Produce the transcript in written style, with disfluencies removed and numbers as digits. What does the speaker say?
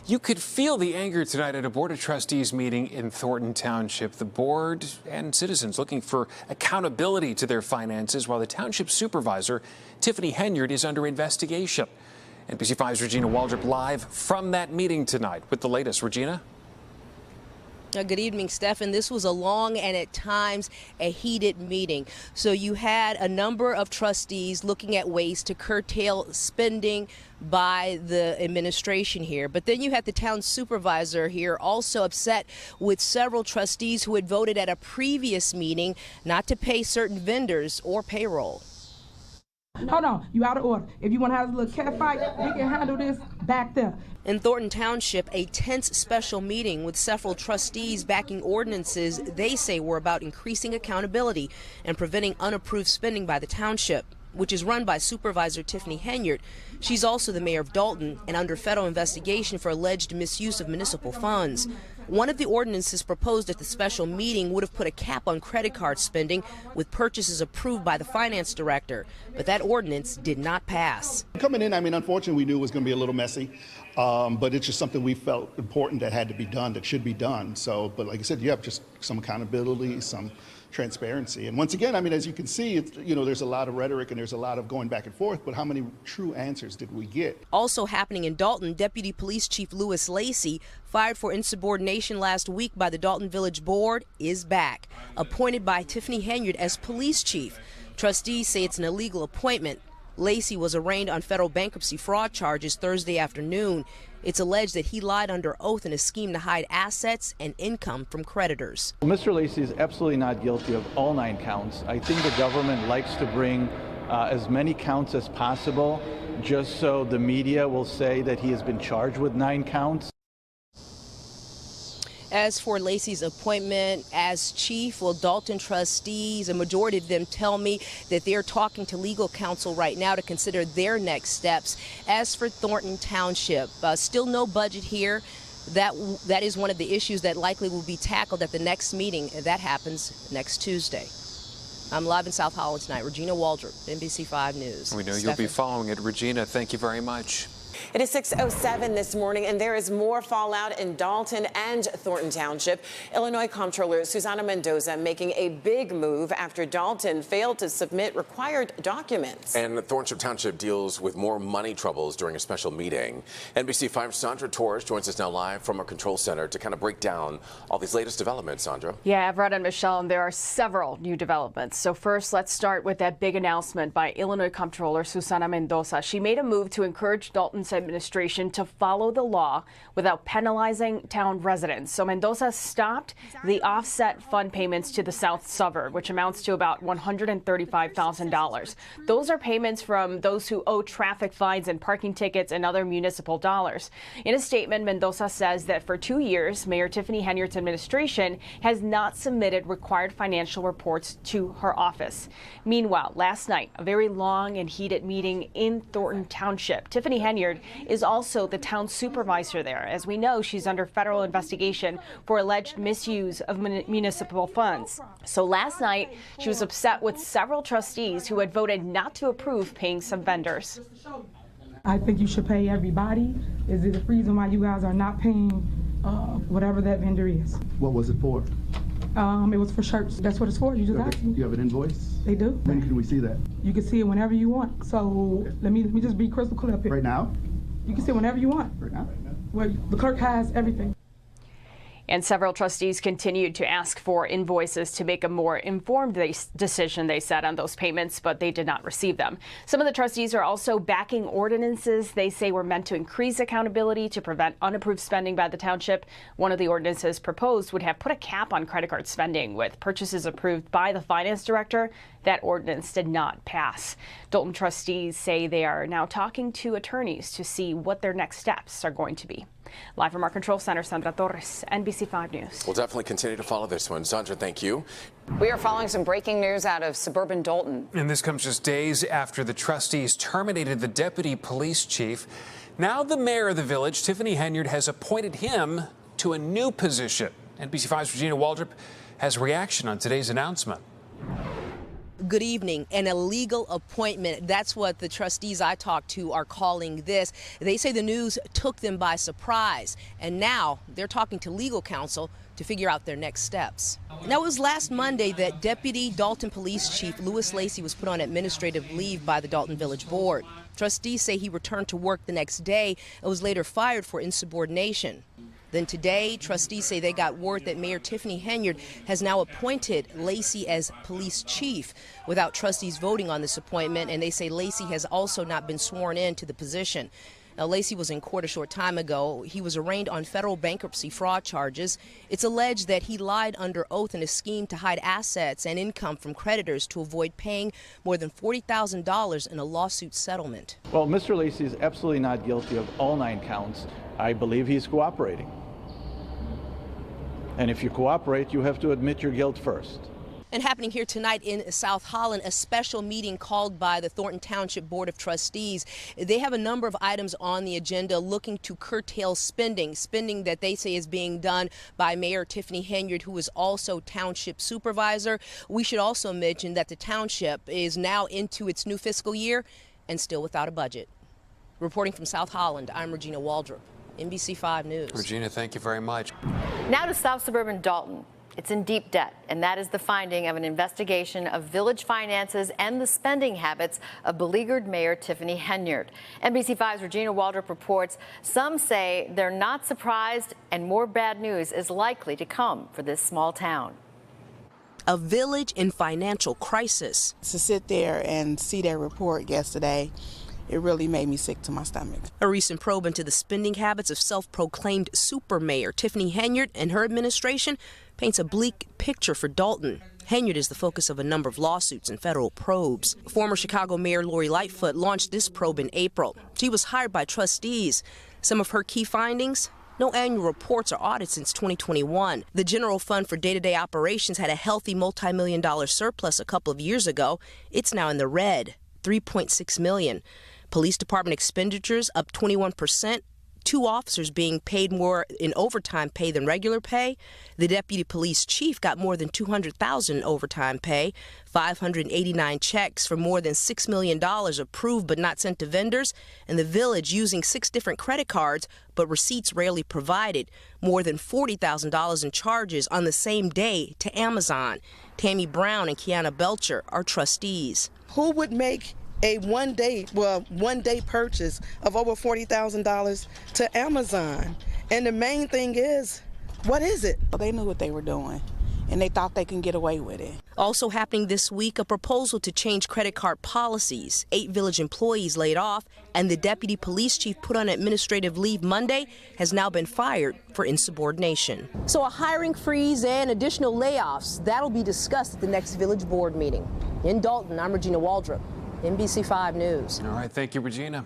You could feel the anger tonight at a Board of Trustees meeting in Thornton Township. The board and citizens looking for accountability to their finances while the township supervisor, Tiffany Henyard, is under investigation. NBC 5's Regina Waldrip live from that meeting tonight with the latest. Regina? Good evening, Stephen. This was a long and at times a heated meeting. So you had a number of trustees looking at ways to curtail spending by the administration here. But then you had the town supervisor here also upset with several trustees who had voted at a previous meeting not to pay certain vendors or payroll. Hold on, you out of order. If you want to have a little cat fight, we can handle this back there. In Thornton Township, a tense special meeting with several trustees backing ordinances they say were about increasing accountability and preventing unapproved spending by the township, which is run by Supervisor Tiffany Henyard. She's also the mayor of Dolton and under federal investigation for alleged misuse of municipal funds. One of the ordinances proposed at the special meeting would have put a cap on credit card spending with purchases approved by the finance director, but that ordinance did not pass. Coming in, I mean, unfortunately, we knew it was going to be a little messy, but it's just something we felt important that had to be done, that should be done. So, but like I said, you have just some accountability, some transparency. And once again, I mean, as you can see, it's, there's a lot of rhetoric and there's a lot of going back and forth, but how many true answers did we get? Also happening in Dolton, Deputy Police Chief Lewis Lacey, fired for insubordination last week by the Dolton Village Board, is back, appointed by Tiffany Henyard as police chief. Trustees say it's an illegal appointment. Lacey was arraigned on federal bankruptcy fraud charges Thursday afternoon. It's alleged that he lied under oath in a scheme to hide assets and income from creditors. Mr. Lacey is absolutely not guilty of all 9 counts. I think the government likes to bring as many counts as possible just so the media will say that he has been charged with 9 counts. As for Lacey's appointment as chief, well, Dolton trustees, a majority of them tell me that they're talking to legal counsel right now to consider their next steps. As for Thornton Township, still no budget here. That is one of the issues that likely will be tackled at the next meeting. That happens next Tuesday. I'm live in South Holland tonight. Regina Waldrip, NBC 5 News. We know you'll be following it. Regina, thank you very much. It is 6:07 this morning, and there is more fallout in Dolton and Thornton Township. Illinois Comptroller Susanna Mendoza making a big move after Dolton failed to submit required documents. And Thornton Township deals with more money troubles during a special meeting. NBC 5's Sandra Torres joins us now live from our control center to kind of break down all these latest developments, Sandra. Yeah, Everett and Michelle, and there are several new developments. So first, let's start with that big announcement by Illinois Comptroller Susanna Mendoza. She made a move to encourage Dolton's administration to follow the law without penalizing town residents. So Mendoza stopped the offset fund payments to the south suburb, which amounts to about $135,000. Those are payments from those who owe traffic fines and parking tickets and other municipal dollars. In a statement, Mendoza says that for 2 years, Mayor Tiffany Henyard's administration has not submitted required financial reports to her office. Meanwhile, last night, a very long and heated meeting in Thornton Township. Tiffany Henyard is also the town supervisor there. As we know, she's under federal investigation for alleged misuse of municipal funds. So last night, she was upset with several trustees who had voted not to approve paying some vendors. I think you should pay everybody. Is it the reason why you guys are not paying whatever that vendor is? What was it for? It was for shirts. That's what it's for. You just asked me. You have an invoice? They do. When can we see that? You can see it whenever you want. So let me just be crystal clear up here. Right now? You can see it whenever you want. Right now? Well, the clerk has everything. And several trustees continued to ask for invoices to make a more informed decision, they said, on those payments, but they did not receive them. Some of the trustees are also backing ordinances they say were meant to increase accountability to prevent unapproved spending by the township. One of the ordinances proposed would have put a cap on credit card spending with purchases approved by the finance director. That ordinance did not pass. Dolton trustees say they are now talking to attorneys to see what their next steps are going to be. Live from our control center, Sandra Torres, NBC 5 News. We'll definitely continue to follow this one. Sandra, thank you. We are following some breaking news out of suburban Dolton. And this comes just days after the trustees terminated the deputy police chief. Now the mayor of the village, Tiffany Henyard, has appointed him to a new position. NBC 5's Regina Waldrip has reaction on today's announcement. Good evening. An illegal appointment. That's what the trustees I talked to are calling this. They say the news took them by surprise, and now they're talking to legal counsel to figure out their next steps. Now, it was last Monday that Deputy Dolton Police Chief Louis Lacey was put on administrative leave by the Dolton Village Board. Trustees say he returned to work the next day and was later fired for insubordination. Then today, trustees say they got word that Mayor Tiffany Henyard has now appointed Lacey as police chief without trustees voting on this appointment, and they say Lacey has also not been sworn in to the position. Now, Lacey was in court a short time ago. He was arraigned on federal bankruptcy fraud charges. It's alleged that he lied under oath in a scheme to hide assets and income from creditors to avoid paying more than $40,000 in a lawsuit settlement. Well, Mr. Lacey is absolutely not guilty of all 9 counts. I believe he's cooperating. And if you cooperate, you have to admit your guilt first. And happening here tonight in South Holland, a special meeting called by the Thornton Township Board of Trustees. They have a number of items on the agenda looking to curtail spending that they say is being done by Mayor Tiffany Henyard, who is also township supervisor. We should also mention that the township is now into its new fiscal year and still without a budget. Reporting from South Holland, I'm Regina Waldrip, NBC 5 News. Regina, thank you very much. Now to South Suburban Dolton. It's in deep debt, and that is the finding of an investigation of village finances and the spending habits of beleaguered Mayor Tiffany Henyard. NBC 5's Regina Waldrip reports some say they're not surprised and more bad news is likely to come for this small town. A village in financial crisis. To sit there and see their report yesterday, it really made me sick to my stomach. A recent probe into the spending habits of self-proclaimed super mayor Tiffany Henyard and her administration paints a bleak picture for Dolton. Henyard is the focus of a number of lawsuits and federal probes. Former Chicago Mayor Lori Lightfoot launched this probe in April. She was hired by trustees. Some of her key findings: no annual reports or audits since 2021. The general fund for day-to-day operations had a healthy multi-million-dollar surplus a couple of years ago. It's now in the red, $3.6 million. Police department expenditures up 21%. 2 officers being paid more in overtime pay than regular pay. The deputy police chief got more than $200,000 in overtime pay. 589 checks for more than $6 million approved but not sent to vendors. And the village using 6 different credit cards, but receipts rarely provided. More than $40,000 in charges on the same day to Amazon. Tammy Brown and Kiana Belcher are trustees. Who would make a one day purchase of over $40,000 to Amazon? And the main thing is, what is it? Well, they knew what they were doing, and they thought they can get away with it. Also happening this week, a proposal to change credit card policies. 8 village employees laid off, and the deputy police chief put on administrative leave Monday has now been fired for insubordination. So a hiring freeze and additional layoffs, that'll be discussed at the next village board meeting. In Dolton, I'm Regina Waldrip, NBC 5 News. All right, thank you, Regina.